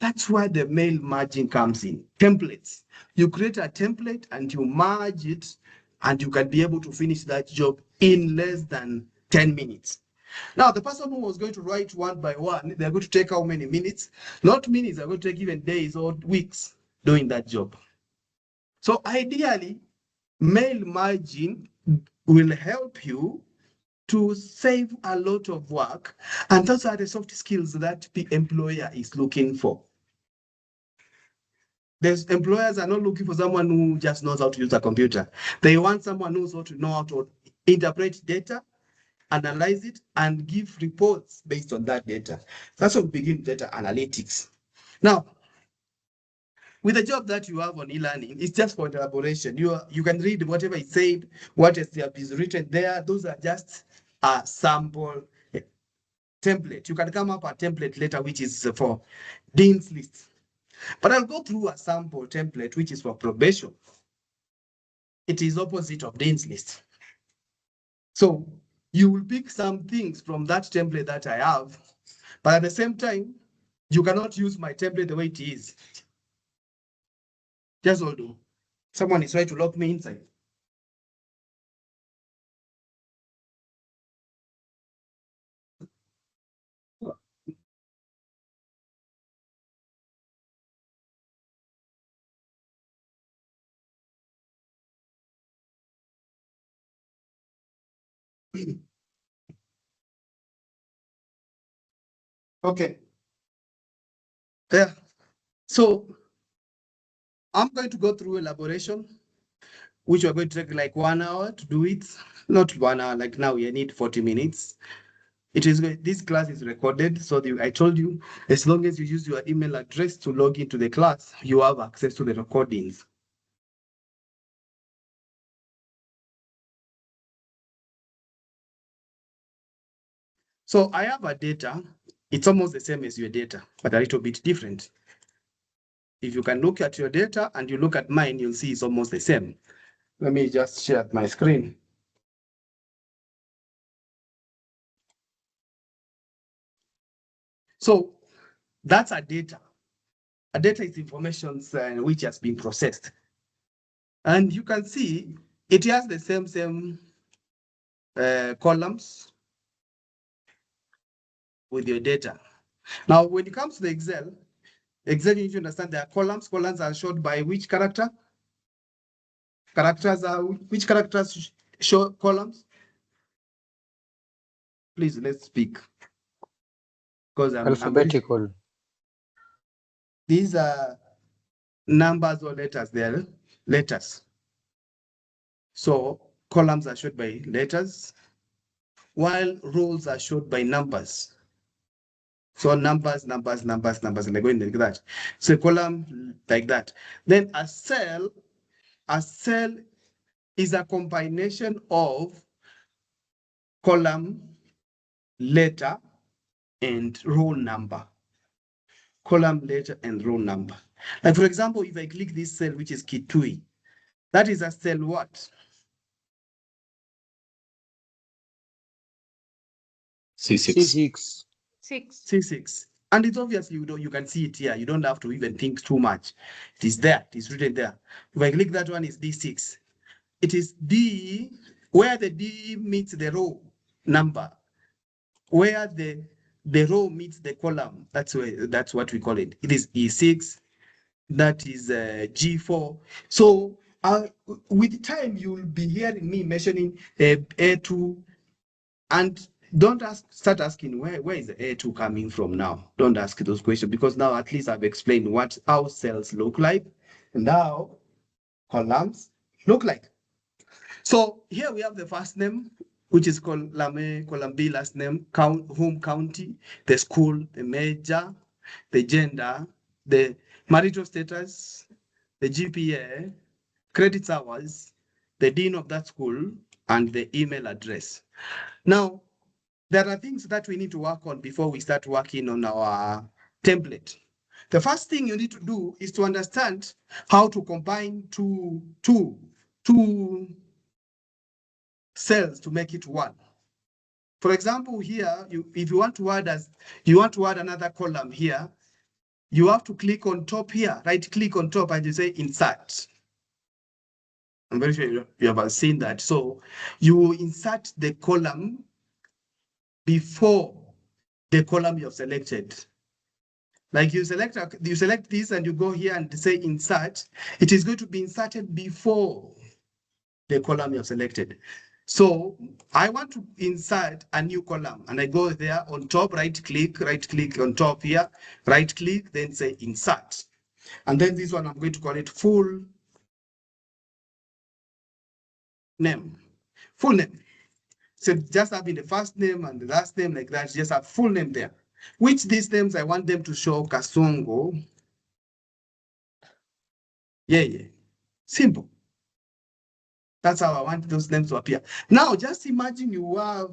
That's why the mail merging comes in. Templates. You create a template and you merge it, and you can be able to finish that job in less than 10 minutes. Now, the person who was going to write one by one, they're going to take how many minutes? Not minutes, they're going to take even days or weeks doing that job. So ideally, mail merging will help you to save a lot of work. And those are the soft skills that the employer is looking for. The employers are not looking for someone who just knows how to use a computer. They want someone who knows how to interpret data, analyze it, and give reports based on that data. That's how we begin data analytics. Now, with the job that you have on e-learning, it's just for elaboration. You can read whatever is said, what is written there. Those are just a sample template. You can come up a template later, which is for Dean's List. But I'll go through a sample template, which is for probation. It is opposite of Dean's List. So you will pick some things from that template that I have, but at the same time, you cannot use my template the way it is. Just hold on. Someone is trying to lock me inside. Okay. Yeah. So I'm going to go through elaboration, which we're going to take like 1 hour to do it. Not 1 hour, like now we need 40 minutes. This class is recorded, so I told you, as long as you use your email address to log into the class, you have access to the recordings. So I have a data. It's almost the same as your data, but a little bit different. If you can look at your data and you look at mine, you'll see it's almost the same. Let me just share my screen. So that's a data. A data is information which has been processed. And you can see it has the same columns with your data. Now, when it comes to the Excel, you need to understand there are columns. Columns are showed by which character? Which characters show columns? Please, let's speak. Because alphabetical. These are numbers or letters. They're letters. So columns are showed by letters, while rows are showed by numbers. So numbers, and they're going like that. So a column like that. Then a cell is a combination of column, letter, and row number. Column, letter, and row number. Like for example, if I click this cell, which is Kitui, that is a cell what? C6. C6. And it's obviously, you can see it here. You don't have to even think too much. It is there. It is written there. If I click that one, is D6. It is D, where the D meets the row number, where the row meets the column. That's what we call it. It is E6. That is G4. So with time, you'll be hearing me mentioning A2, and don't start asking where is the A2 coming from now. Don't ask those questions, because now at least I've explained how cells look like and how columns look like. So here we have the first name, which is column B, last name, home county, the school, the major, the gender, the marital status, the GPA, credit hours, the dean of that school, and the email address. Now, there are things that we need to work on before we start working on our template. The first thing you need to do is to understand how to combine two cells to make it one. For example, here, if you want to add another column here, you have to click on top here, right click on top and you say insert. I'm very sure you have seen that. So you insert the column before the column you have selected. Like you select this and you go here and say insert, it is going to be inserted before the column you have selected. So I want to insert a new column and I go there on top, right click on top here, right click, then say insert. And then this one, I'm going to call it full name. Full name. So just having the first name and the last name like that, just have full name there. Which these names I want them to show Kasongo. Yeah. Simple. That's how I want those names to appear. Now, just imagine you have,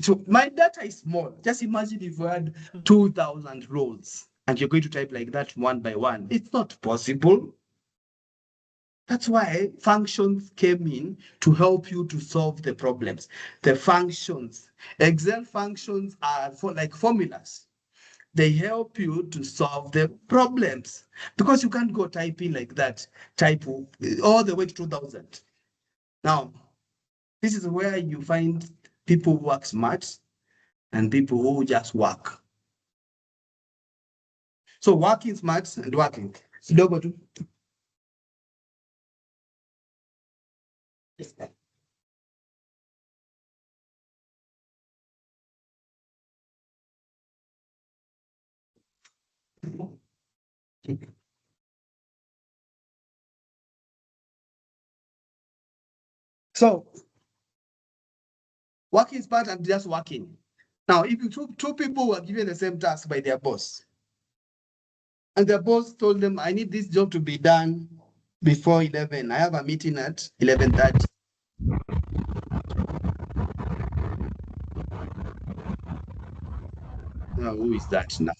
so my data is small. Just imagine if you had 2,000 rows and you're going to type like that one by one. It's not possible. That's why functions came in to help you to solve the problems. The functions, Excel functions are for like formulas. They help you to solve the problems because you can't go typing like that, type all the way to 2,000. Now, this is where you find people who work smart and people who just work. So working smart and working. Kidogo tu. So working smart and just working. Now, if you two people were given the same task by their boss, and their boss told them, I need this job to be done before 11. I have a meeting at 11:30. Now, who is that now?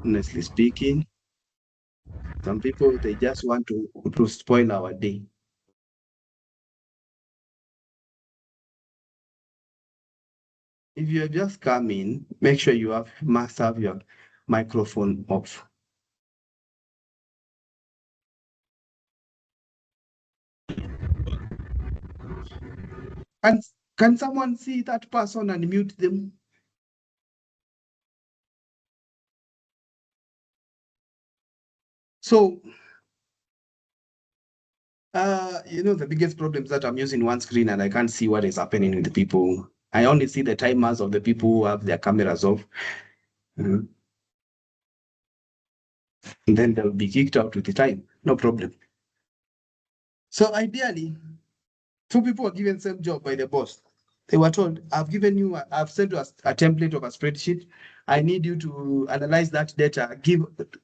Honestly speaking, some people, they just want to spoil our day. If you just come in, make sure you must have your microphone off. And can someone see that person and mute them? So, the biggest problem is that I'm using one screen and I can't see what is happening with the people. I only see the timers of the people who have their cameras off. And then they'll be kicked out with the time. No problem. So ideally, two people were given the same job by the boss. They were told, I've sent you a template of a spreadsheet. I need you to analyze that data,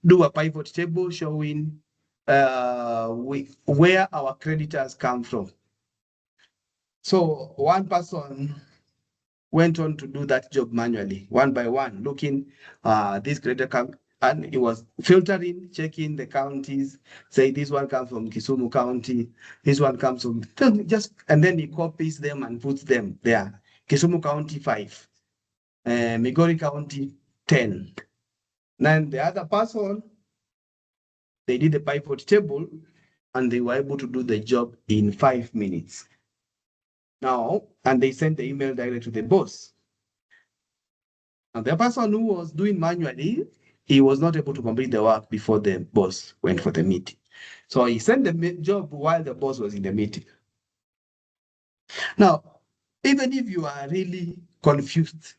do a pivot table showing where our creditors come from. So one person went on to do that job manually, one by one, looking this creditor and it was filtering, checking the counties, say this one comes from Kisumu County, this one comes from and then he copies them and puts them there. Kisumu County 5, Migori County 10. Then the other person, they did the pivot table and they were able to do the job in 5 minutes. Now, and they sent the email directly to the boss. And the person who was doing manually, he was not able to complete the work before the boss went for the meeting. So he sent the job while the boss was in the meeting. Now, even if you are really confused,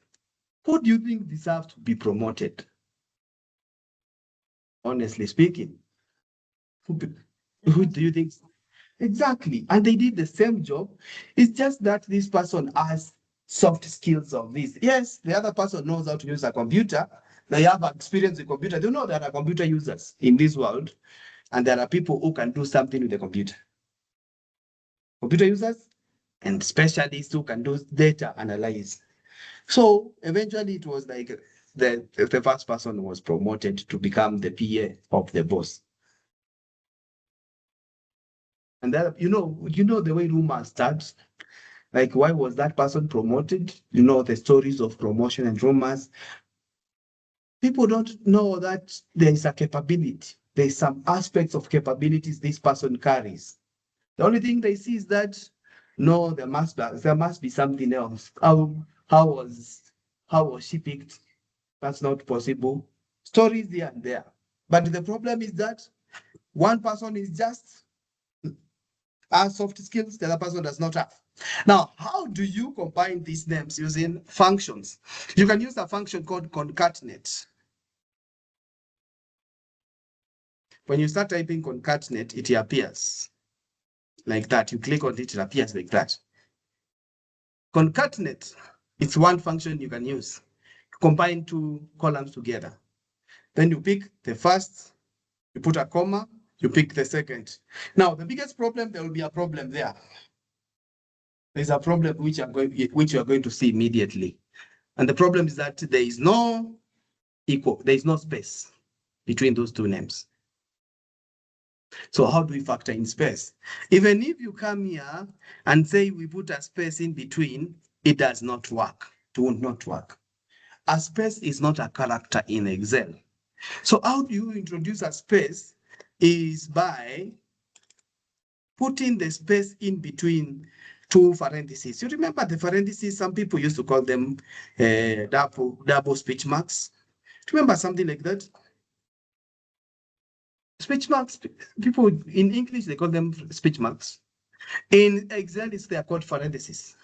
who do you think deserves to be promoted? Honestly speaking, who do you think? Exactly. And they did the same job. It's just that this person has soft skills of this. Yes, the other person knows how to use a computer. They have experience with computer. They know there are computer users in this world, and there are people who can do something with the computer. Computer users and specialists who can do data analysis. So eventually it was like the first person was promoted to become the PA of the boss. And that, you know the way rumors starts. Like, why was that person promoted? You know, the stories of promotion and rumors. people don't know that there is a capability. There's some aspects of capabilities this person carries. The only thing they see is that, no, there must be something else. How was she picked? That's not possible. Stories here and there. But the problem is that one person is just has soft skills, the other person does not have. Now, how do you combine these names using functions? You can use a function called concatenate. When you start typing concatenate, it appears like that. You click on it, it appears like that. Concatenate, it's one function you can use. Combine two columns together. Then you pick the first, you put a comma, you pick the second. Now, the biggest problem, there will be a problem there. There's a problem which you are going to see immediately. And the problem is that there is no space between those two names. So how do we factor in space? Even if you come here and say we put a space in between, it does not work. It will not work. A space is not a character in Excel. So how do you introduce a space? Is by putting the space in between two parentheses. You remember the parentheses, some people used to call them double speech marks. Remember something like that? Speech marks, people in English, they call them speech marks. In Excel, they are called parentheses.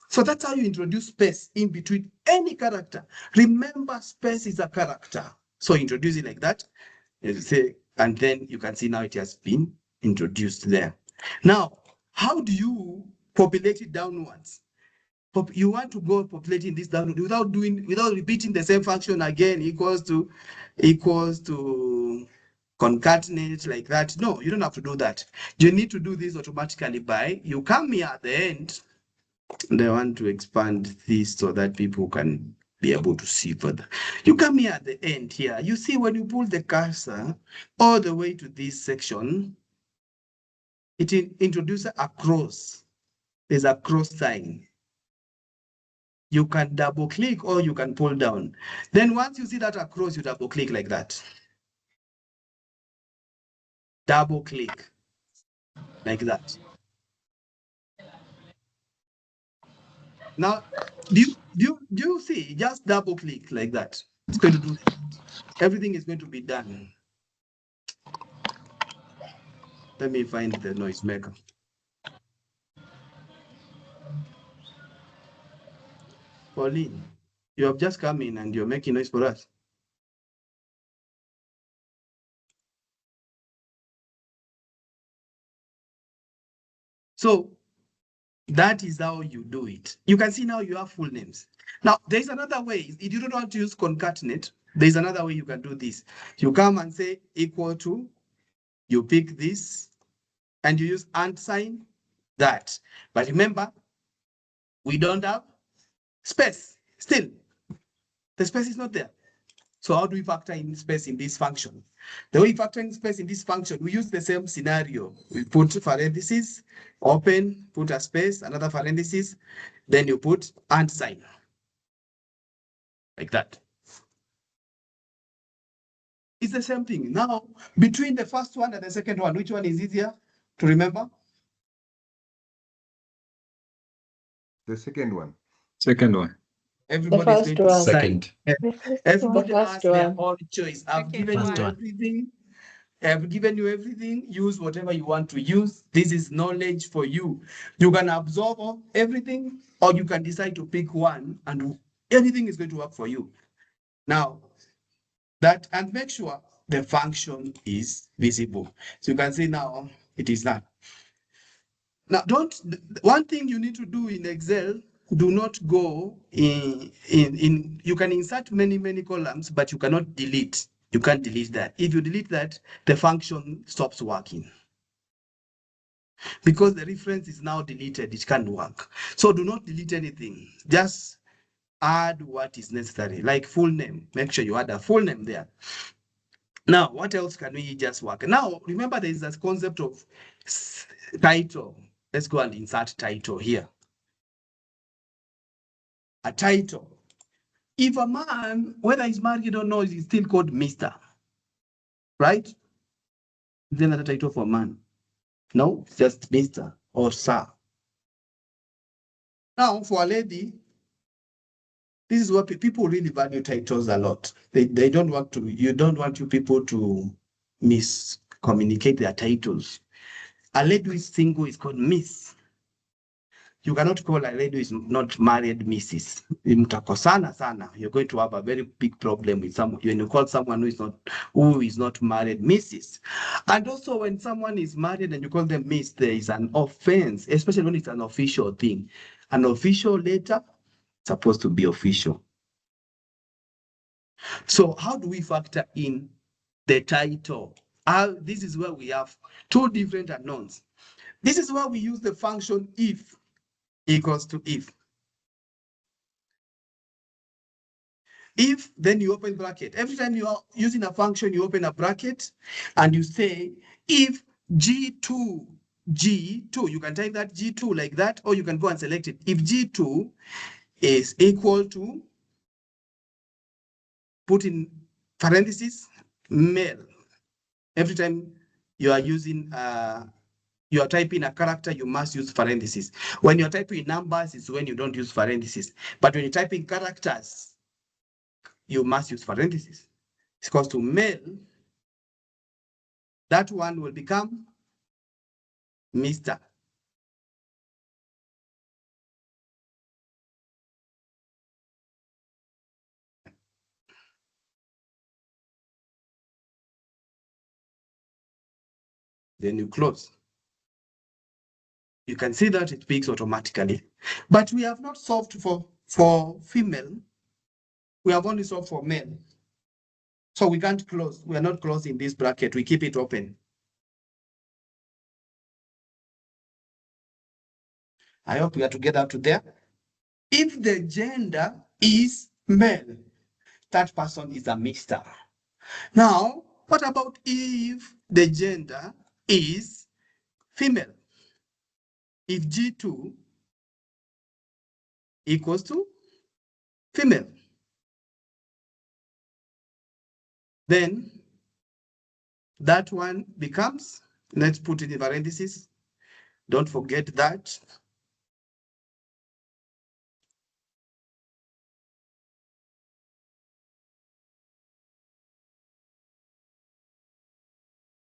So that's how you introduce space in between any character. Remember, space is a character. So introduce it like that, and then you can see now it has been introduced there. Now, how do you populate it downwards? You want to go populating this downward without repeating the same function again, equals to concatenate like that. No, you don't have to do that. You need to do this automatically by, you come here at the end, and I want to expand this so that people can be able to see further. You come here at the end here. You see when you pull the cursor all the way to this section, it introduces a cross. There's a cross sign. You can double click or you can pull down. Then once you see that across, you double click like that. Double click like that. Now, do you see? Just double click like that. It's going to do, everything is going to be done. Let me find the noise maker. Pauline, you have just come in and you're making noise for us. So that is how you do it. You can see now you have full names. Now, there's another way. If you don't want to use concatenate, there's another way you can do this. You come and say equal to, you pick this, and you use and sign that. But remember, we don't have space still. The space is not there. So how do we factor in space in this function? The way we factor in space in this function, we use the same scenario. We put parentheses, open, put a space, another parentheses, then you put and sign. Like that. It's the same thing. Now, between the first one and the second one, which one is easier to remember? The second one. Second one. Everybody is going to sign. Second. Everybody has their own choice. I've Second given you one. everything. I've given you everything. Use whatever you want to use. This is knowledge for you. You can absorb everything, or you can decide to pick one, and everything is going to work for you. Now, that, and make sure the function is visible. So you can see now it is not. Now, one thing you need to do in Excel, do not go in, you can insert many columns, but you cannot delete. You can't delete that. If you delete that, the function stops working. Because the reference is now deleted, it can't work. So do not delete anything. Just add what is necessary, like full name. Make sure you add a full name there. Now, what else can we just work? Now, remember there is this concept of title. Let's go and insert title here. A title. If a man, whether he's married or not, is still called Mr. Right? Then another title for a man. No, it's just Mr. or Sir. Now, for a lady, this is what people really value titles a lot. They don't want to, you don't want you people to miscommunicate their titles. A lady who is single is called Miss. You cannot call a lady who is not married Mrs. Mtakosana sana. You're going to have a very big problem with someone when you call someone who is not married Mrs. And also when someone is married and you call them Miss, there is an offense, especially when it's an official thing. An official letter supposed to be official. So how do we factor in the title? This is where we have two different unknowns. This is where we use the function if equals to if. If, then you open bracket. Every time you are using a function, you open a bracket and you say if G2, you can type that G2 like that, or you can go and select it. If G2 is equal to, put in parentheses, male. Every time you are using, you are typing a character, you must use parentheses. When you're typing numbers, it's when you don't use parentheses. But when you're typing characters, you must use parentheses. It's equals to male. That one will become Mr. Then you close. You can see that it picks automatically. But we have not solved for female. We have only solved for male. So we can't close. We are not closing this bracket. We keep it open. I hope we are together up to there. If the gender is male, that person is a Mr. Now, what about if the gender is female? If G2 equals to female, then that one becomes, let's put it in parentheses. Don't forget that.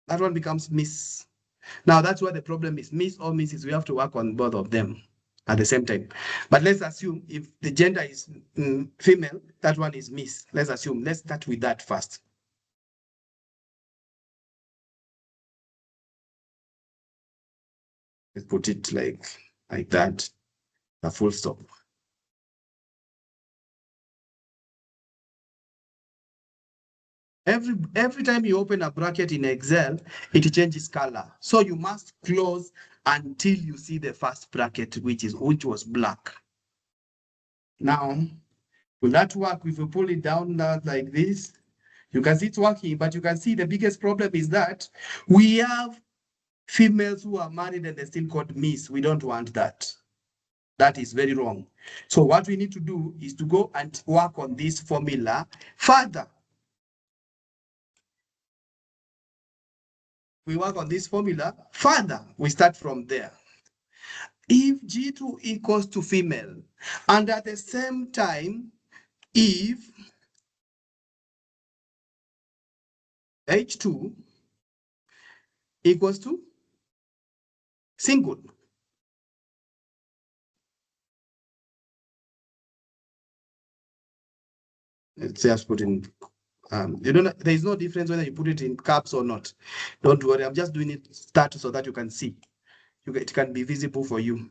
That one becomes Miss. Now that's where the problem is. Miss or Mrs. We have to work on both of them at the same time. But let's assume if the gender is female, that one is Miss. Let's assume. Let's start with that first. Let's put it like that, a full stop. Every time you open a bracket in Excel, it changes color. So you must close until you see the first bracket, which was black. Now, will that work if you pull it down like this? You can see it's working, but you can see the biggest problem is that we have females who are married and they're still called Miss. We don't want that. That is very wrong. So what we need to do is to go and work on this formula further. We work on this formula further. We start from there. If G2 equals to female, and at the same time, if H2 equals to single, let's just put in, you don't, there is no difference whether you put it in caps or not. Don't worry, I'm just doing it start so that you can see. It can be visible for you.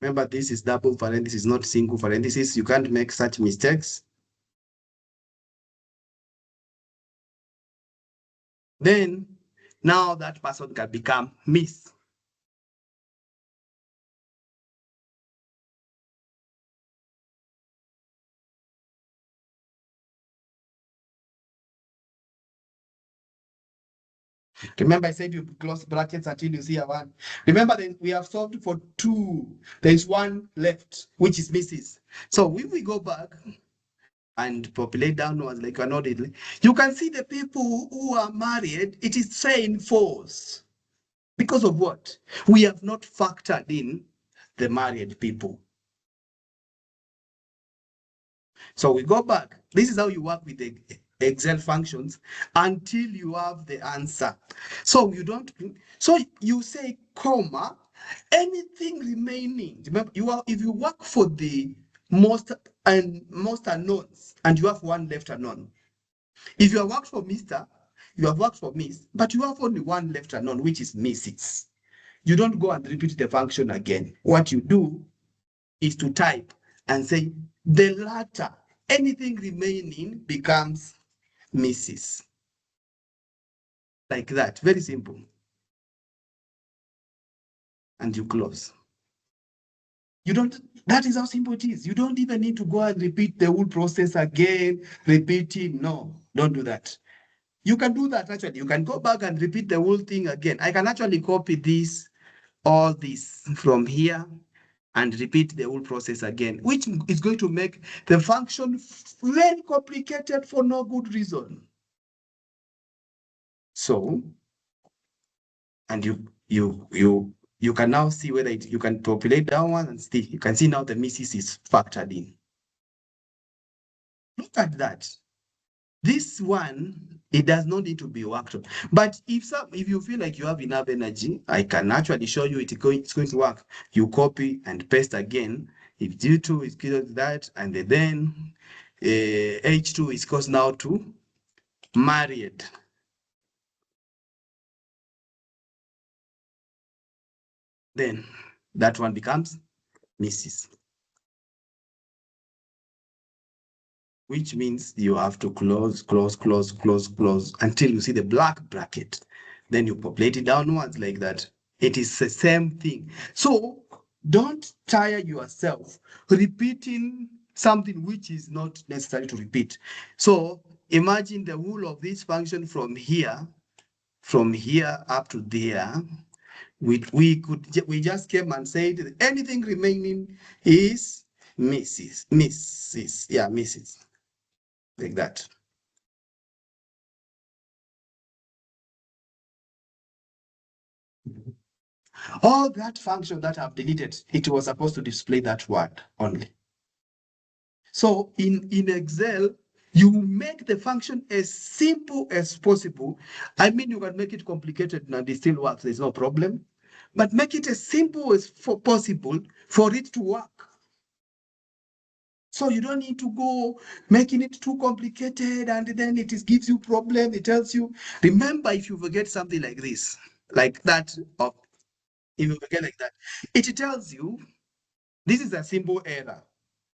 Remember, this is double parenthesis, not single parenthesis. You can't make such mistakes. Then, now that person can become Miss. Remember, I said you close brackets until you see a 1. Remember, then we have solved for 2. There is 1 left, which is Mrs. So if we go back and populate downwards like we're not, you can see the people who are married, it is saying false. Because of what? We have not factored in the married people. So we go back. This is how you work with the Excel functions until you have the answer. So you say comma, anything remaining. Remember, if you work for the most unknowns and you have 1 left unknown. If you have worked for Mr., you have worked for Miss, but you have only 1 left unknown, which is Mrs. You don't go and repeat the function again. What you do is to type and say the latter, anything remaining becomes Mrs. Like that, very simple. And you close. That is how simple it is. You don't even need to go and repeat the whole process again, repeating. No, don't do that. You can do that actually. You can go back and repeat the whole thing again. I can actually copy all this from here and repeat the whole process again, which is going to make the function very complicated for no good reason. So, and you can now see whether you can populate that one and still, you can see now the Mrs. is factored in. Look at that. This one, it does not need to be worked on. But if you feel like you have enough energy, I can actually show you it's going to work. You copy and paste again. If G2 is equal to that, and then H2 is equals now to married. Then that one becomes Mrs. Which means you have to close until you see the black bracket. Then you populate it downwards like that. It is the same thing. So don't tire yourself repeating something which is not necessary to repeat. So imagine the whole of this function from here up to there. We just came and said anything remaining is Mrs. Yeah, Mrs. Like that. All that function that I've deleted, it was supposed to display that word only. So in Excel, you make the function as simple as possible. I mean, you can make it complicated and it still works. There's no problem. But make it as simple as possible for it to work. So you don't need to go making it too complicated and then it gives you problem. It tells you, remember, if you forget something like this, like that, if you forget like that, it tells you this is a simple error.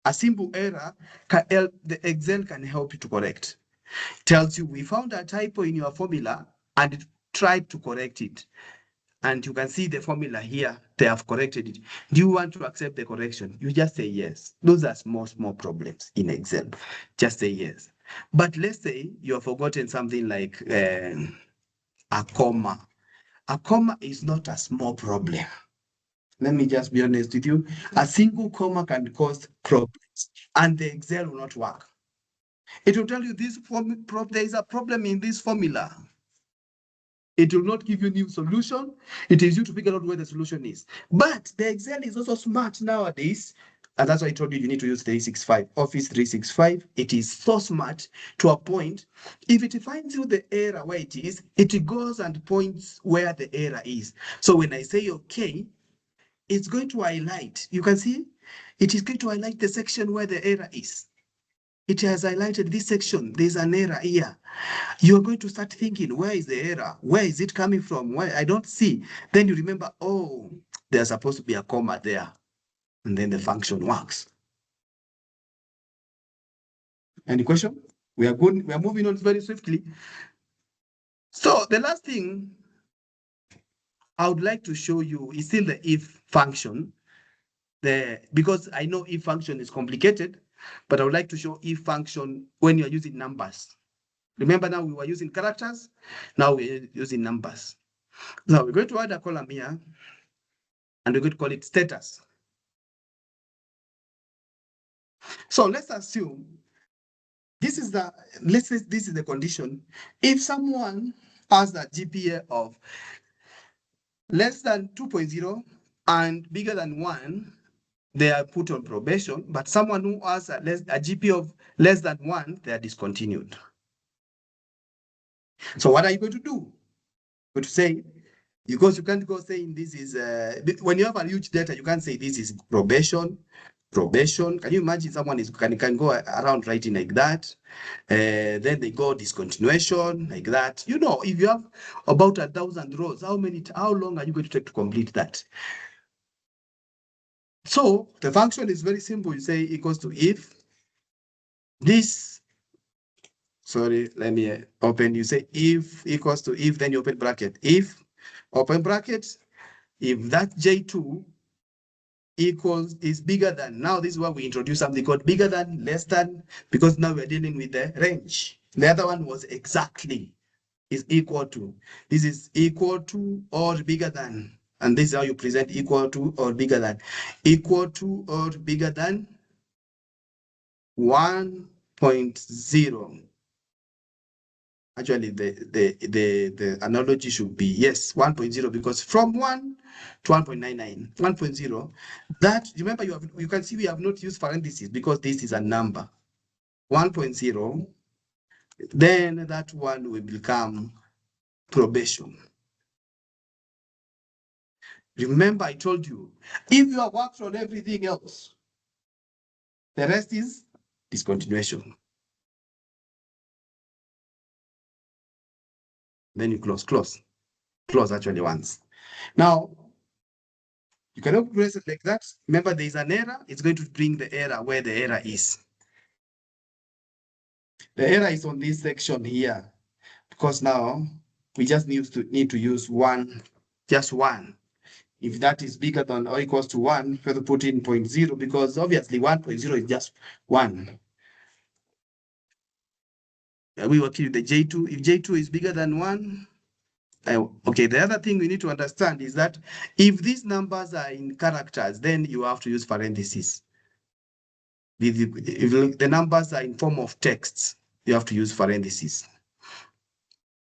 A simple error, the Excel can help you to correct. It tells you we found a typo in your formula and it tried to correct it. And you can see the formula here, they have corrected it. Do you want to accept the correction? You just say yes. Those are small problems in Excel. Just say yes. But let's say you have forgotten something like a comma. A comma is not a small problem. Let me just be honest with you. A single comma can cause problems and the Excel will not work. It will tell you there is a problem in this formula. It will not give you a new solution. It is you to figure out where the solution is. But the Excel is also smart nowadays. And that's why I told you need to use 365, Office 365. It is so smart to a point. If it finds you the error where it is, it goes and points where the error is. So when I say okay, it's going to highlight. You can see it is going to highlight the section where the error is. It has highlighted this section. There's an error here. You're going to start thinking, where is the error? Where is it coming from? Why I don't see. Then you remember, oh, there's supposed to be a comma there. And then the function works. Any question? We are good. We are moving on very swiftly. So the last thing I would like to show you is still the if function. Because I know if function is complicated, but I would like to show if function when you're using numbers. Remember now we were using characters, now we're using numbers. Now we're going to add a column here, and we're going to call it status. So let's assume this is the, let's say this is the condition. If someone has a GPA of less than 2.0 and bigger than 1, they are put on probation, but someone who has a GPA of less than 1, they are discontinued. So what are you going to do? Going to say, because you can't go saying this is, when you have a huge data, you can't say this is probation. Can you imagine someone can go around writing like that? Then they go discontinuation like that. You know, if you have about 1,000 rows, how long are you going to take to complete that? So the function is very simple. You say equals to if this, sorry, let me open. You say if equals to if, then you open bracket. If, open bracket, if that J2 is bigger than, now this is where we introduce something called bigger than, less than, because now we're dealing with the range. The other one was exactly, is equal to. This is equal to or bigger than. And this is how you present equal to or bigger than. Equal to or bigger than 1.0. Actually, the analogy should be, yes, 1.0, because from 1 to 1.99, 1.0, that, remember, you can see we have not used parentheses because this is a number. 1.0, then that one will become probation. Remember, I told you, if you have worked on everything else, the rest is discontinuation. Then you close actually once. Now, you cannot press it like that. Remember, there is an error. It's going to bring the error where the error is. The error is on this section here, because now we just need to use one, just one. If that is bigger than or equals to 1, we have to put in 0.0, because obviously 1.0 is just 1. We work with the J2. If J2 is bigger than 1, okay, the other thing we need to understand is that if these numbers are in characters, then you have to use parentheses. If the numbers are in form of texts, you have to use parentheses.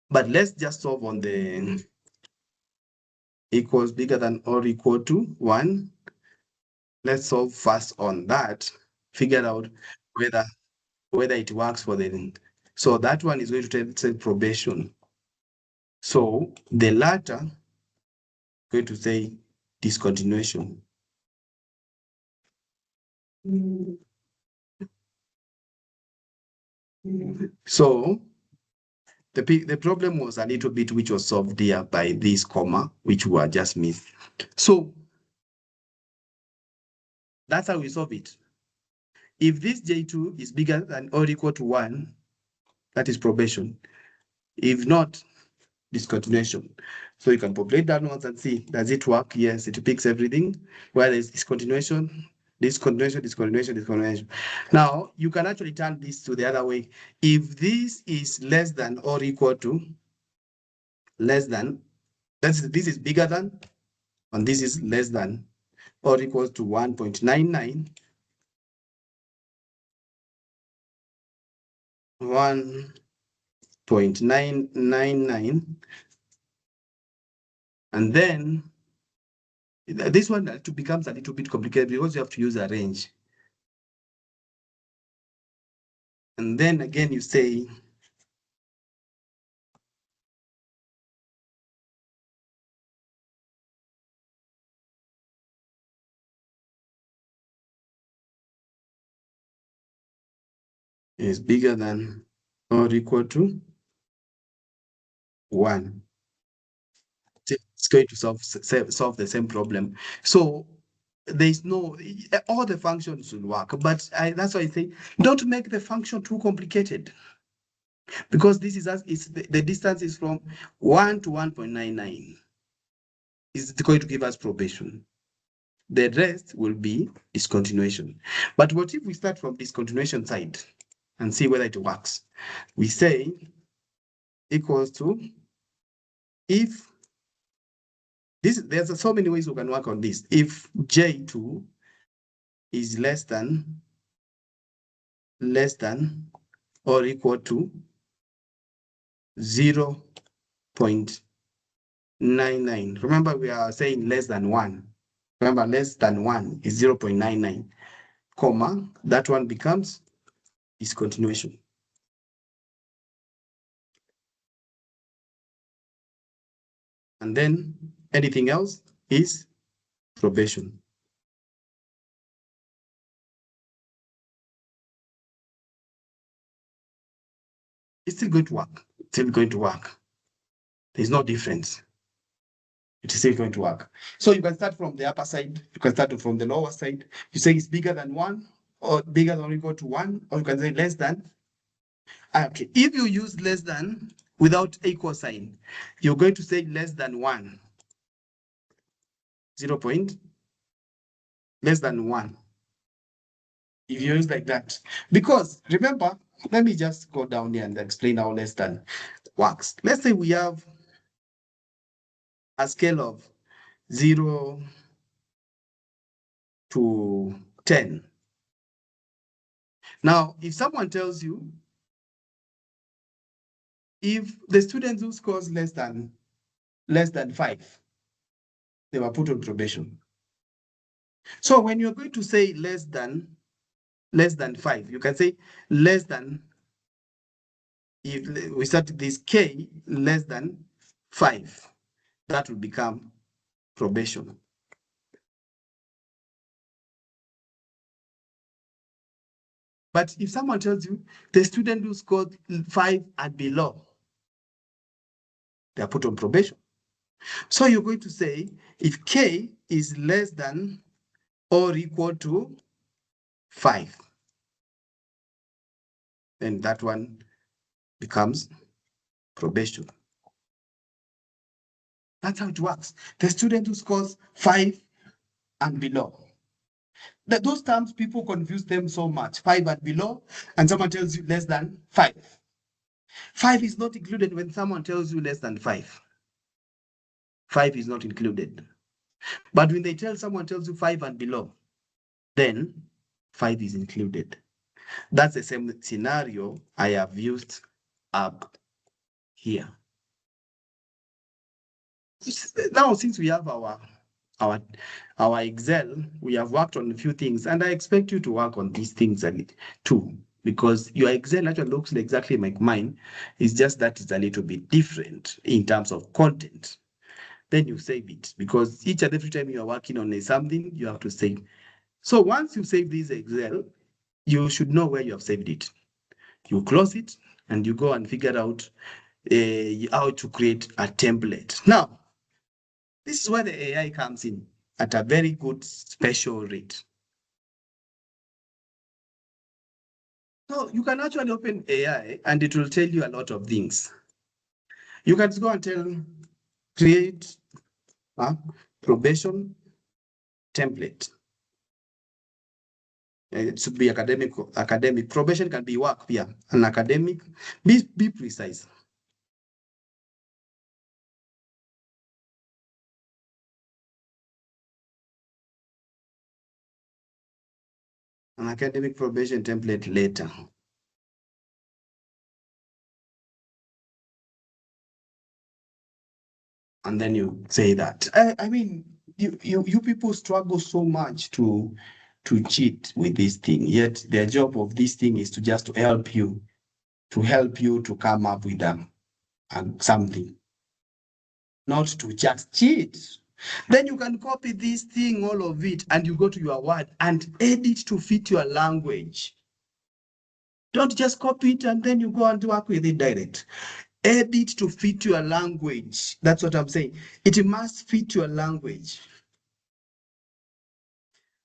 But let's just solve on the equals bigger than or equal to 1. Let's solve first on that, figure out whether it works for the, so that one is going to say probation. So the latter going to say discontinuation. So the problem was a little bit which was solved here by this comma, which were just missed. So that's how we solve it. If this J2 is bigger than or equal to 1, that is probation. If not, discontinuation. So you can populate that once and see, does it work? Yes, it picks everything. Where there's discontinuation. Now, you can actually turn this to the other way. If this is less than or equal to, this is bigger than, and this is less than or equal to 1.99, 1.999, and then this one becomes a little bit complicated because you have to use a range. And then again, you say, is bigger than or equal to 1. It's going to solve the same problem. So there's no, all the functions will work, but that's why I say, don't make the function too complicated. Because this is the distance is from 1 to 1.99. Is going to give us probation. The rest will be discontinuation. But what if we start from discontinuation side and see whether it works? We say equals to, if this, there's so many ways we can work on this. If J2 is less than or equal to 0.99. Remember, we are saying less than 1. Remember, less than 1 is 0.99, comma, that one becomes discontinuation. And then anything else is probation. It's still going to work. It's still going to work. There's no difference. It is still going to work. So you can start from the upper side. You can start from the lower side. You say it's bigger than 1, or bigger than or equal to 1, or you can say less than. Okay, if you use less than without equal sign, you're going to say less than 1. 0 point less than 1. If you use like that, because remember, let me just go down here and explain how less than works. Let's say we have a scale of 0 to 10. Now, if someone tells you, if the student who scores less than 5, they were put on probation. So when you're going to say less than 5, you can say less than, if we start this K less than 5, that will become probation. But if someone tells you the student who scored 5 and below, they are put on probation. So you're going to say if K is less than or equal to 5, then that one becomes probation. That's how it works. The student who scores 5 and below. Those terms, people confuse them so much. 5 and below, and someone tells you less than 5. 5 is not included when someone tells you less than 5. 5 is not included. But when they tell someone tells you 5 and below, then 5 is included. That's the same scenario I have used up here. Now, since we have our Excel, we have worked on a few things, and I expect you to work on these things too, because your Excel actually looks exactly like mine. It's just that it's a little bit different in terms of content. Then you save it, because each and every time you are working on something, you have to save. So once you save this Excel, you should know where you have saved it. You close it and you go and figure out how to create a template. Now, this is where the AI comes in at a very good special rate. So you can actually open AI and it will tell you a lot of things. You can go and create a probation template. It should be academic. Probation can be work, yeah, an academic. Be precise. An academic probation template later. And then you say that. I mean, you people struggle so much to cheat with this thing, yet the job of this thing is to help you to come up with something, not to just cheat. Then you can copy this thing, all of it, and you go to your Word and edit to fit your language. Don't just copy it and then you go and work with it direct. Edit to fit your language. That's what I'm saying. It must fit your language.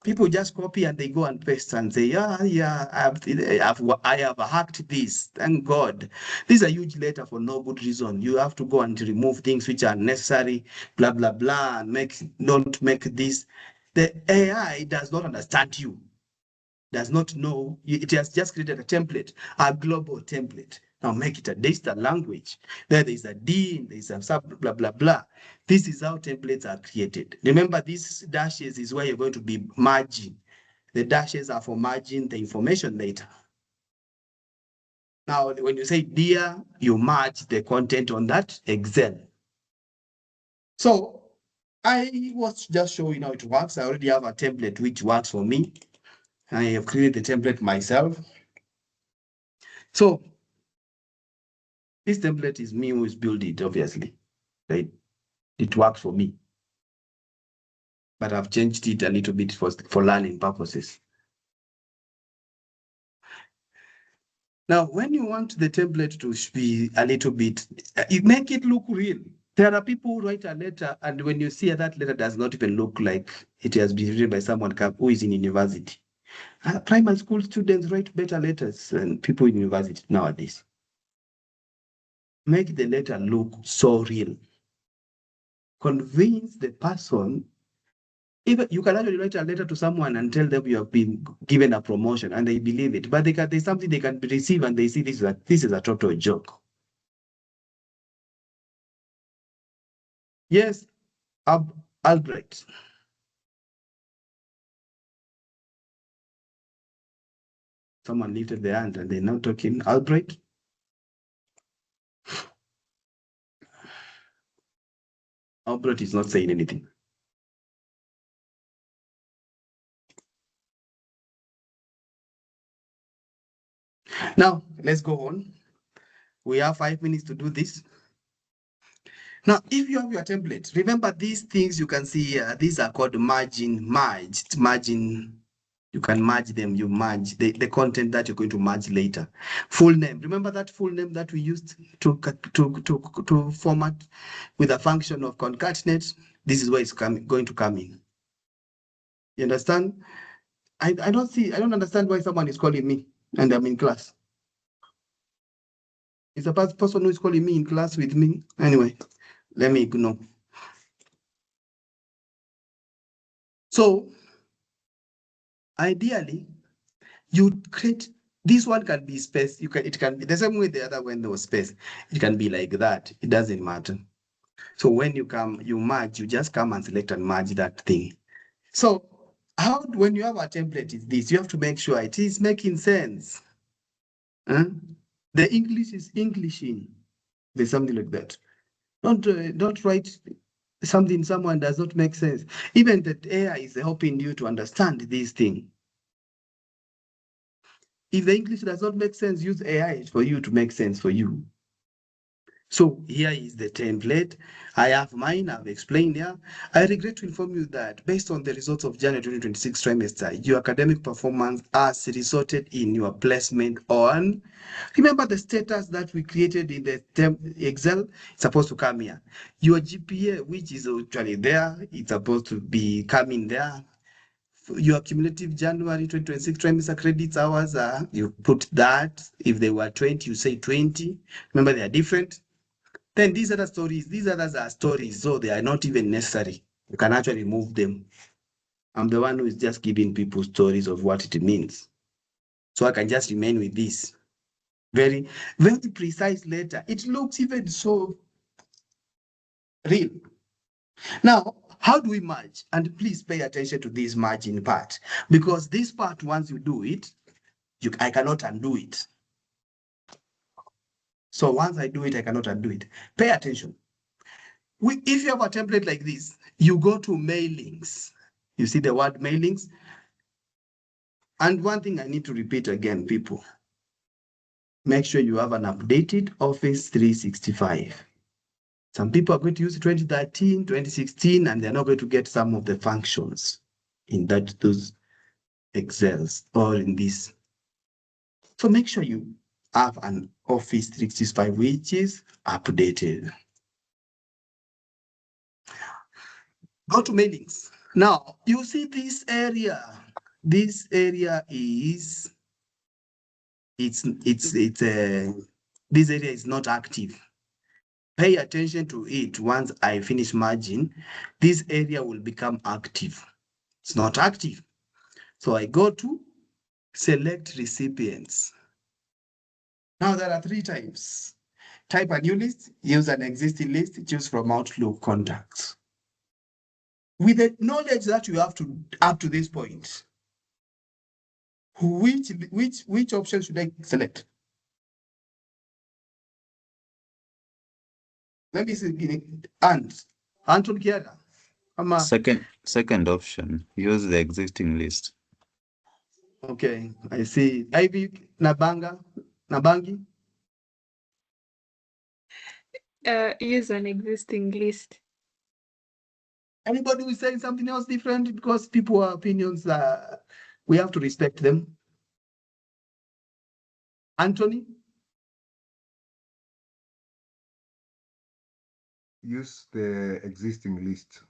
People just copy and they go and paste and say, yeah, I have hacked this. Thank God. This is a huge letter for no good reason. You have to go and remove things which are necessary, blah, blah, blah, and don't make this. The AI does not understand you, does not know. It has just created a template, a global template. Now make it a digital language. There is a D, there is a sub, blah, blah, blah. This is how templates are created. Remember, these dashes is where you're going to be merging. The dashes are for merging the information later. Now, when you say dear, you merge the content on that Excel. So I was just showing how it works. I already have a template which works for me. I have created the template myself. So this template is me who is built it, obviously. Right? It works for me. But I've changed it a little bit for learning purposes. Now, when you want the template to be a little bit, you make it look real. There are people who write a letter, and when you see that letter does not even look like it has been written by someone who is in university. Primary school students write better letters than people in university nowadays. Make the letter look so real. Convince the person. Even you can actually write a letter to someone and tell them you have been given a promotion, and they believe it. But there's something they can receive, and they see this is a total joke. Yes, Albright. Someone lifted their hand and they're now talking. Albright. Albright is not saying anything. Now, let's go on. We have 5 minutes to do this. Now, if you have your template, remember these things you can see here, these are called merging. You can merge them, you merge the content that you're going to merge later. Full name, remember that full name that we used to format with a function of concatenate? This is where it's going to come in. You understand? I don't understand why someone is calling me and I'm in class. It's a person who is calling me in class with me. Anyway, let me ignore. So, ideally, you create, this one can be space. It can be the same way the other when there was space. It can be like that. It doesn't matter. So when you merge, you just come and select and merge that thing. So when you have a template is this, you have to make sure it is making sense. The English is Englishing. There's something like that. Don't write something someone does not make sense. Even that AI is helping you to understand this thing. If the English does not make sense, use AI for you to make sense for you. So here is the template. I have mine, I've explained here. I regret to inform you that based on the results of January 2026 trimester, your academic performance has resulted in your placement on, remember the status that we created in the Excel, it's supposed to come here. Your GPA, which is actually there, it's supposed to be coming there. Your cumulative January 2026 trimester credits hours, you put that. If they were 20, you say 20. Remember, they are different. Then these other stories, these others are stories, so they are not even necessary. You can actually remove them. I'm the one who is just giving people stories of what it means. So I can just remain with this. Very, very precise letter. It looks even so real. Now, how do we merge? And please pay attention to this merging part, because this part, once you do it, I cannot undo it. So once I do it, I cannot undo it. Pay attention. If you have a template like this, you go to mailings. You see the word mailings? And one thing I need to repeat again, people, make sure you have an updated Office 365. Some people are going to use 2013, 2016, and they're not going to get some of the functions in those Excels or in this. So make sure you have an Office 365 which is updated. Go to mailings. Now, you see this area. This area is, this area is not active. Pay attention to it. Once I finish merging, this area will become active. It's not active. So I go to select recipients. Now there are 3 types. Type a new list, use an existing list, choose from Outlook contacts. With the knowledge that you have to up to this point, which option should I select? Let me see. Anton Kiara. Second option, use the existing list. Okay, I see. Ivy Nabangi. Use an existing list. Anybody who is saying something else different, because people have opinions, we have to respect them. Anthony? Use the existing list.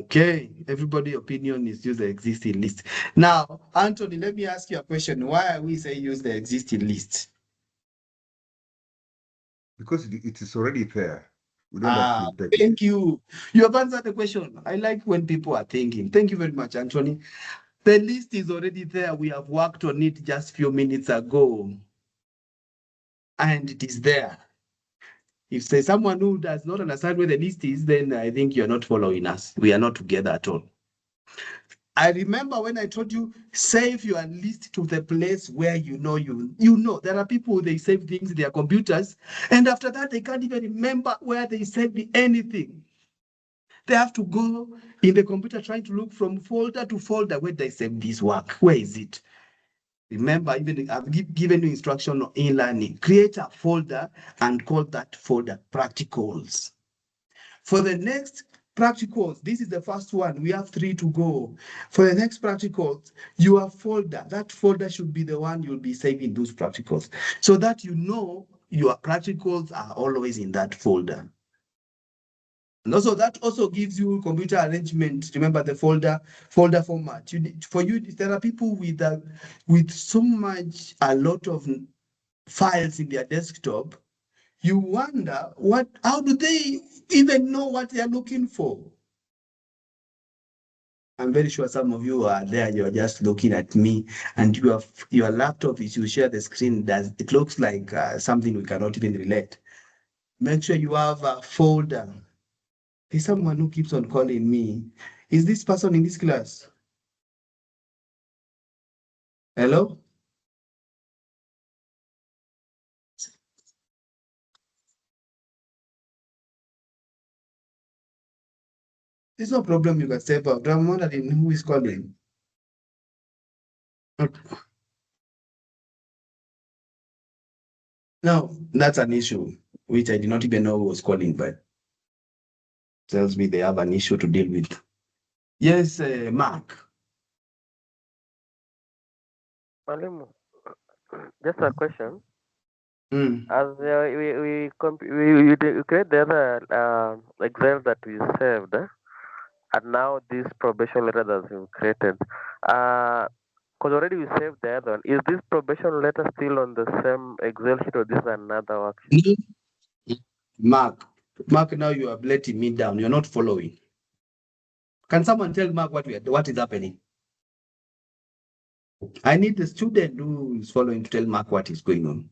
Okay, everybody' opinion is use the existing list. Now, Anthony, let me ask you a question. Why are we saying use the existing list? Because it is already there. We don't have to take Thank you. You have answered the question. I like when people are thinking. Thank you very much, Anthony. The list is already there. We have worked on it just a few minutes ago. And it is there. If there's someone who does not understand where the list is, then I think you're not following us. We are not together at all. I remember when I told you, save your list to the place where you know. There are people, they save things in their computers, and after that, they can't even remember where they saved anything. They have to go in the computer trying to look from folder to folder where they save this work. Where is it? Remember, even I've given you instruction on e-learning. Create a folder and call that folder practicals. For the next practicals, this is the first one. We have 3 to go. For the next practicals, your folder, that folder should be the one you'll be saving those practicals, so that you know your practicals are always in that folder. And also that also gives you computer arrangement. Remember the folder format. There are people with so much, a lot of files in their desktop. You wonder how do they even know what they are looking for? I'm very sure some of you are there. You're just looking at me, and your laptop, if you share the screen, it looks like something we cannot even relate. Make sure you have a folder. There's someone who keeps on calling me. Is this person in this class? Hello? There's no problem, you can step out. I'm wondering who is calling. Now, that's an issue, which I did not even know who was calling, but tells me they have an issue to deal with. Yes, Mark. Mwalimu, just a question. Mm. As we create the other Excel that we saved, and now this probation letter that we created, because already we saved the other one. Is this probation letter still on the same Excel sheet, or this is another worksheet? Mark, now you are letting me down. You're not following. Can someone tell Mark what is happening? I need the student who is following to tell Mark what is going on.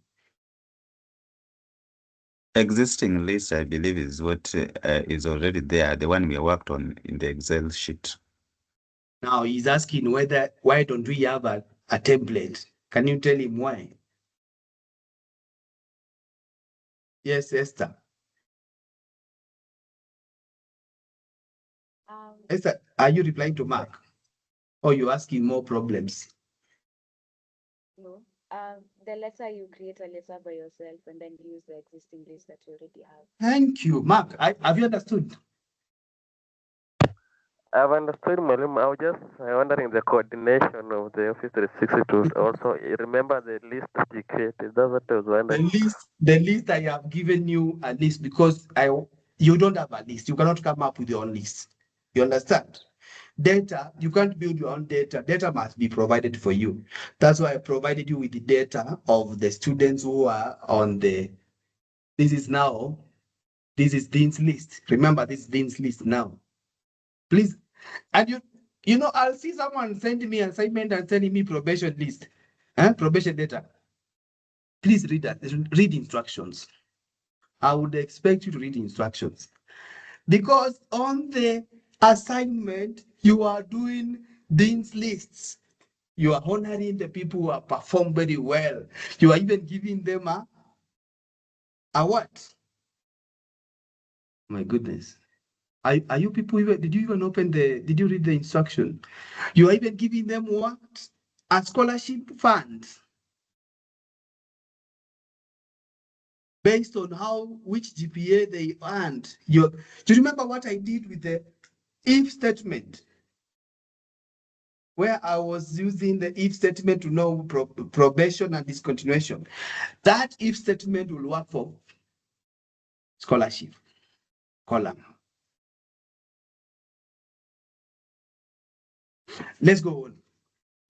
Existing list, I believe, is what is already there, the one we worked on in the Excel sheet. Now he's asking why don't we have a template? Can you tell him why? Yes, Esther. Esther, are you replying to Mark? Or you asking more problems? No. The letter, you create a letter by yourself and then use the existing list that you already have. Thank you. Mark, have you understood? I've understood, Mwalimu. I was just wondering the coordination of the Office 362. Also, remember the list you created. That's what I was wondering. The list I have given you a list because you don't have a list. You cannot come up with your own list. You understand? Data, you can't build your own data. Data must be provided for you. That's why I provided you with the data of the students who are on this is Dean's list. Remember, this is Dean's list now. Please, and I'll see someone sending me assignment and sending me probation list. Probation data. Please read that. Read instructions. I would expect you to read instructions. Because on the assignment, you are doing dean's lists. You are honoring the people who have performed very well. You are even giving them a what? My goodness. Are you people even, did you even open did you read the instruction? You are even giving them what? A scholarship fund. Based on which GPA they earned. Do you remember what I did with the if statement? Where I was using the if statement to know probation and discontinuation. That if statement will work for scholarship column. Let's go on.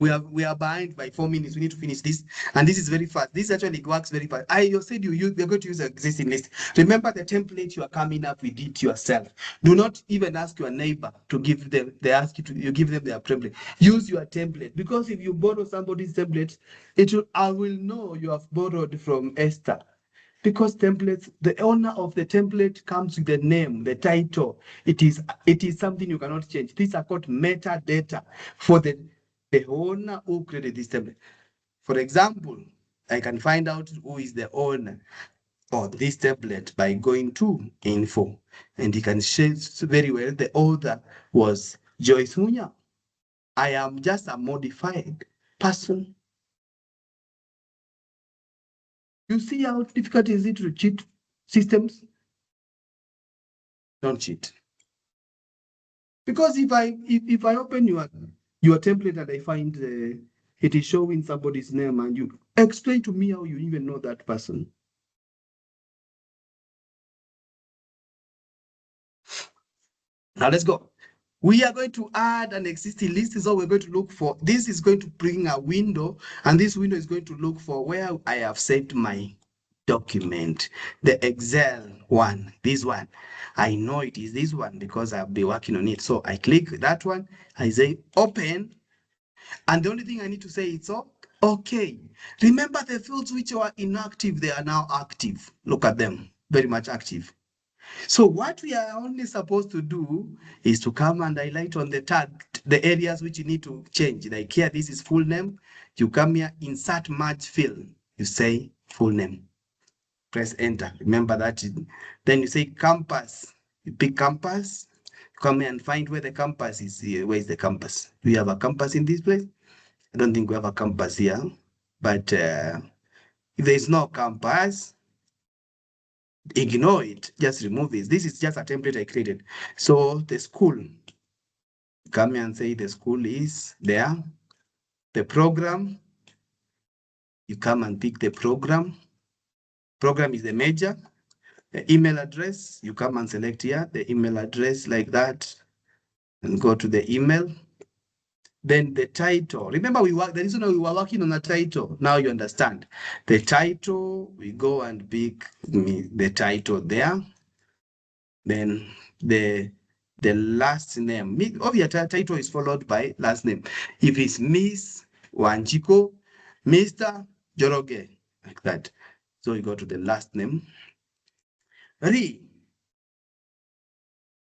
We are behind by 4 minutes. We need to finish this, and this is very fast. This actually works very fast. You said we're going to use an existing list. Remember the template you are coming up with it yourself. Do not even ask your neighbor to give them. They ask you to. You give them their template. Use your template, because if you borrow somebody's template, I will know you have borrowed from Esther. Because templates, the owner of the template comes with the name, the title. It is something you cannot change. These are called metadata for the owner who created this template. For example, I can find out who is the owner of this template by going to info, and you can share very well the author was Joyce Munya. I am just a modified person. You see how difficult is it to cheat systems? Don't cheat. Because if I open your template and I find it is showing somebody's name, and you explain to me how you even know that person. Now let's go. We are going to add an existing list. Is all we're going to look for. This is going to bring a window, and this window is going to look for where I have saved my document, the Excel one, this one. I know it is this one because I've been working on it. So I click that one, I say open, and the only thing I need to say is okay. Remember the fields which were inactive, they are now active. Look at them, very much active. So what we are only supposed to do is to come and highlight on the tag, the areas which you need to change. Like here, this is full name. You come here, insert merge field. You say full name. Press enter. Remember that. Then you say campus. You pick campus. Come here and find where the campus is here. Where is the campus? Do we have a campus in this place? I don't think we have a campus here. But if there is no campus, ignore it. Just remove this. This is just a template I created. So the school. Come here and say the school is there. The program. You come and pick the program. Program is the major. The email address, you come and select here the email address like that, and go to the email. Then the title. Remember, the reason we were working on the title. Now you understand. The title, we go and pick the title there. Then the last name. Obviously, title is followed by last name. If it's Miss Wanjiko, Mr. Joroge, like that. So you go to the last name.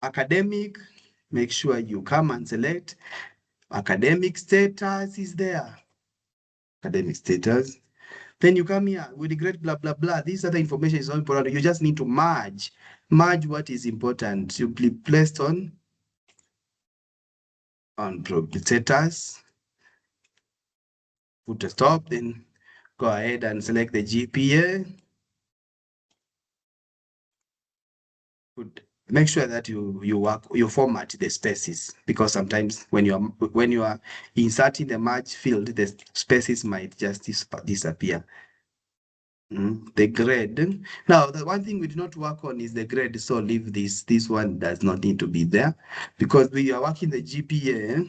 Academic, make sure you come and select academic status is there. Academic status. Then you come here with the grade blah blah blah. This other information is not important. You just need to merge what is important. You be placed on status. Put a stop. Then go ahead and select the GPA. Make sure that you format the spaces, because sometimes when you are inserting the merge field, the spaces might just disappear. The grade. Now, the one thing we do not work on is the grade, so leave this. This one does not need to be there, because we are working the GPA.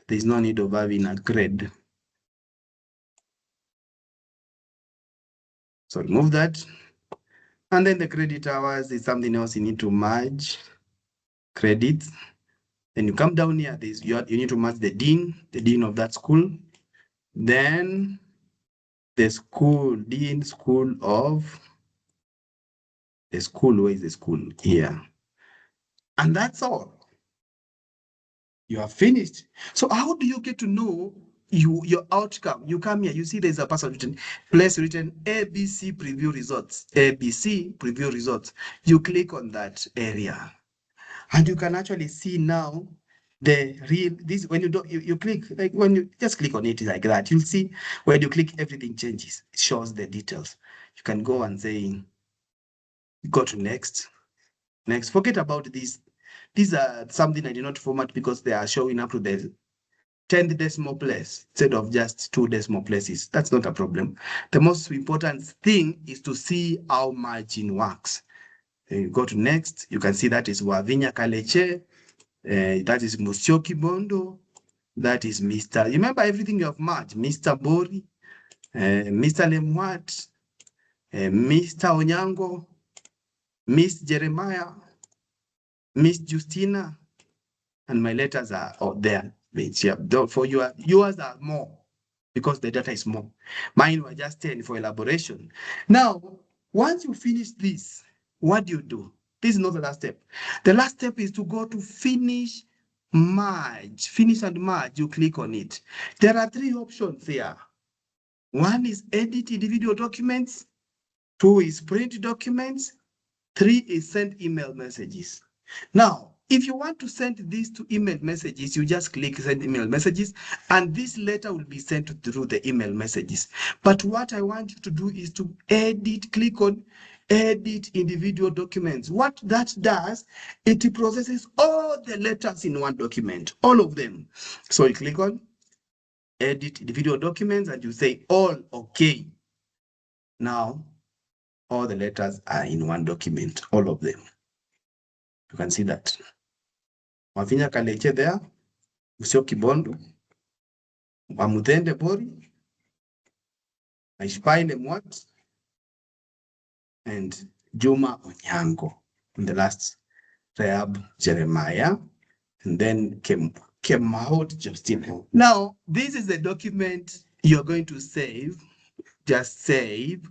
There's no need of having a grade. So remove that. And then the credit hours is something else you need to merge. Credits. Then you come down here, you need to merge the dean of that school. Then the school, Dean School of, the school, where is the school? Here. And that's all. You are finished. So how do you get to know your outcome? You come here, you see there's a person written, place written ABC preview results, ABC preview results. You click on that area and you can actually see now the real, this, when you don't, you click, like when you just click on it like that, you'll see when you click, everything changes. It shows the details. You can go and say, go to next, next, forget about this. These are something I did not format because they are showing up to the 10th decimal place instead of just 2 decimal places. That's not a problem. The most important thing is to see how margin works. You go to next, you can see that is Wavinya Kaleche, that is Musyoki Bondo, that is Mr. Remember everything you have merged, Mr. Bori, Mr. Lemwat, Mr. Onyango, Miss Jeremiah, Miss Justina, and my letters are out there. For yours are more because the data is more. Mine were just 10 for elaboration. Now, once you finish this, what do? This is not the last step. The last step is to go to finish, merge, finish and merge. You click on it. There are 3 options here. One is edit individual documents. 2 is print documents. 3 is send email messages. Now, if you want to send this to email messages, you just click send email messages, and this letter will be sent through the email messages. But what I want you to do is to edit, click on edit individual documents. What that does, it processes all the letters in one document, all of them. So you click on edit individual documents and you say all okay. Now, all the letters are in one document, all of them. You can see that. Wavinya Kaleche there, Musyoki Bondo, Wamudende Bori, Aishpai Lemwat, and Juma Onyango. In the last Rehab Jeremiah, and then came Mahot Justina. Now, this is the document you're going to save. Just save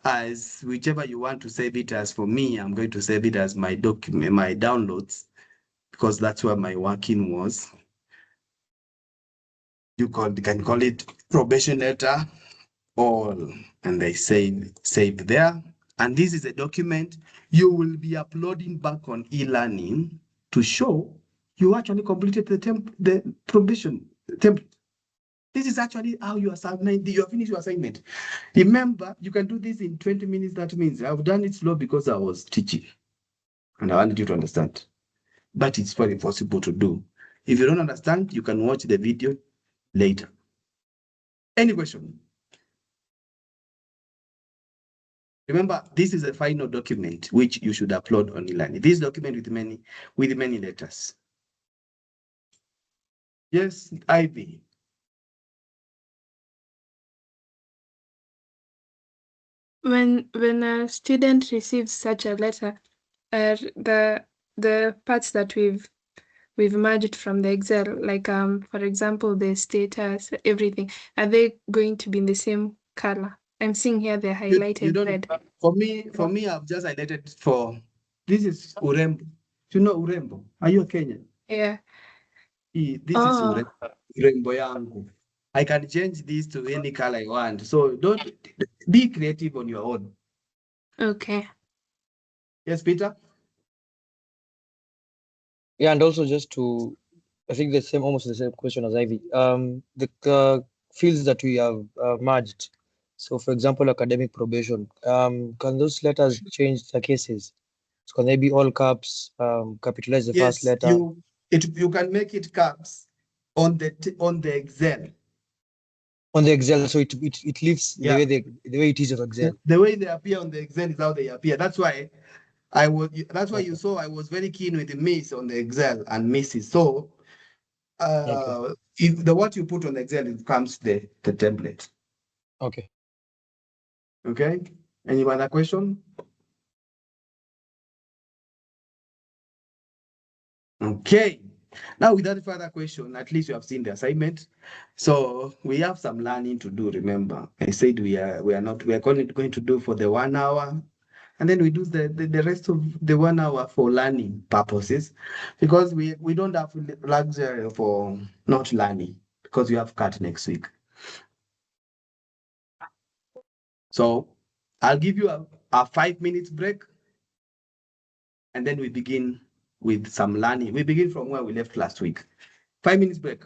as whichever you want to save it as. For me, I'm going to save it as my document, my downloads, because that's where my working was. You can call it probation letter, all, and they save there. And this is a document you will be uploading back on e-learning to show you actually completed the probation template. This is actually how you finish your assignment. Remember, you can do this in 20 minutes. That means I've done it slow because I was teaching and I wanted you to understand. But it's very possible to do. If you don't understand, you can watch the video later. Any question? Remember, this is a final document which you should upload on e-learning. This document with many letters. Yes, Ivy. When a student receives such a letter, the parts that we've merged from the Excel, like for example the status, everything, are they going to be in the same color? I'm seeing here they're highlighted red. For me, I've just highlighted for this is Urembo. Do you know Urembo? Are you a Kenyan? Yeah. This is Urembo yangu. I can change this to any color I want. So don't be creative on your own. Okay. Yes, Peter? Yeah, and also just to, I think almost the same question as Ivy. The fields that we have merged. So, for example, academic probation. Can those letters change the cases? So can they be all caps? Capitalize the first letter. You can make it caps on the Excel. On the Excel, so it leaves the way it is on Excel. The way they appear on the Excel is how they appear. That's why you saw I was very keen with the Miss on the Excel and Mrs. So if what you put on the Excel, it comes the template. Okay. Okay. Any other question? Okay. Now, without further question, at least you have seen the assignment. So we have some learning to do. Remember, I said we are going to do for the 1 hour, and then we do the rest of the 1 hour for learning purposes, because we don't have luxury for not learning, because we have cut next week. So I'll give you a 5 minutes break, and then we begin with some learning. We begin from where we left last week. 5 minutes break.